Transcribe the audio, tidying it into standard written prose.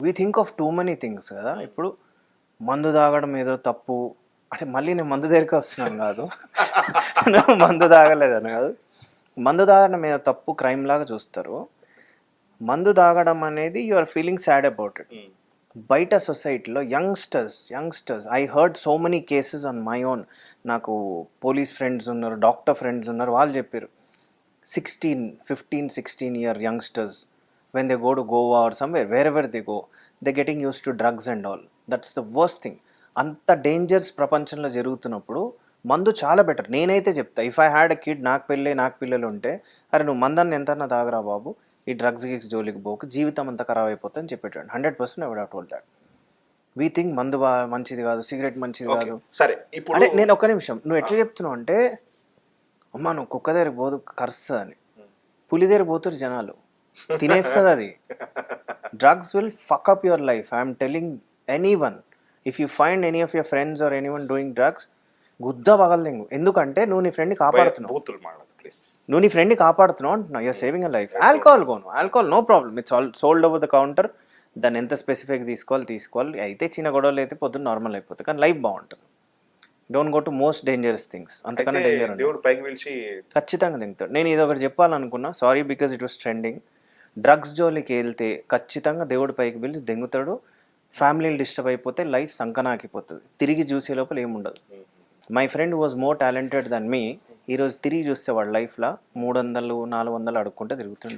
We think of too many things కదా. ఇప్పుడు మందు తాగడం ఏదో తప్పు అంటే మళ్ళీ నేను మందు దగ్గరికి వస్తున్నాను కాదు. నువ్వు మందు తాగలేదని కాదు, మందు తాగడం ఏదో తప్పు క్రైమ్ లాగా చూస్తారు. మందు తాగడం అనేది you are feeling sad about it. బయట సొసైటీలో youngsters I heard so many cases on my own. నాకు పోలీస్ ఫ్రెండ్స్ ఉన్నారు, డాక్టర్ ఫ్రెండ్స్ ఉన్నారు, వాళ్ళు చెప్పారు 15-16 year youngsters, when they go to Goa or somewhere, wherever they go, they're getting used to drugs and all. That's the worst thing. అంత dangers ప్రపంచంలో జరుగుతున్నప్పుడు మందు చాలా బెటర్. నేనైతే చెప్తా, if I had a kid, నాకు పిల్లలు ఉంటే, అరే నువ్వు మందాన్ని ఎంతన్నా తాగరా బాబు, ఈ డ్రగ్స్ జోలికి పోకు, జీవితం అంతా ఖరాబ్ అయిపోతుంది అని చెప్పేటాడు. 100% I would have told that. We think మందు మంచిది కాదు, సిగరెట్ మంచిది కాదు. సరే ఇప్పుడు అంటే నేను ఒక్క నిమిషం, నువ్వు ఎట్లా చెప్తున్నావు అంటే, అమ్మా నువ్వు కుక్క దగ్గర పోదు కరుస్తుంది అని, పులి దగ్గర పోతారు జనాలు, తినేస్తుంది అది. Drugs will fuck up your life. I'm telling anyone, if you find any of your friends or anyone doing drugs, గుద్ద పగలదింగు. ఎందుకంటే నువ్వు నీ ఫ్రెండ్ని కాపాడుతున్నావు, నువ్వు నీ ఫ్రెండ్ని కాపాడుతున్నావు అంటున్నావు. You're saving a life. Alcohol no problem, it's all sold over the counter. దాన్ని ఎంత స్పెసిఫిక్ తీసుకోవాలి. అయితే చిన్న గొడవలు అయితే పొద్దున్న నార్మల్ అయిపోతుంది, కానీ లైఫ్ బాగుంటుంది. Don't go to most dangerous things. అంతకన్నా డేంజర్ ఖచ్చితంగా దింగుతాడు. నేను ఇది ఒకటి చెప్పాలనుకున్నా, sorry because it was trending. Drugs జోలికి వెళ్తే ఖచ్చితంగా దేవుడు పైకి పిలిచి దెంగుతాడు. ఫ్యామిలీలు డిస్టర్బ్ అయిపోతే లైఫ్ సంకనాకిపోతుంది. తిరిగి చూసే లోపల ఏముండదు. My friend was more talented than me. ఈరోజు తిరిగి చూస్తే వాడు లైఫ్లో 300-400 అడుక్కుంటే తిరుగుతుండే.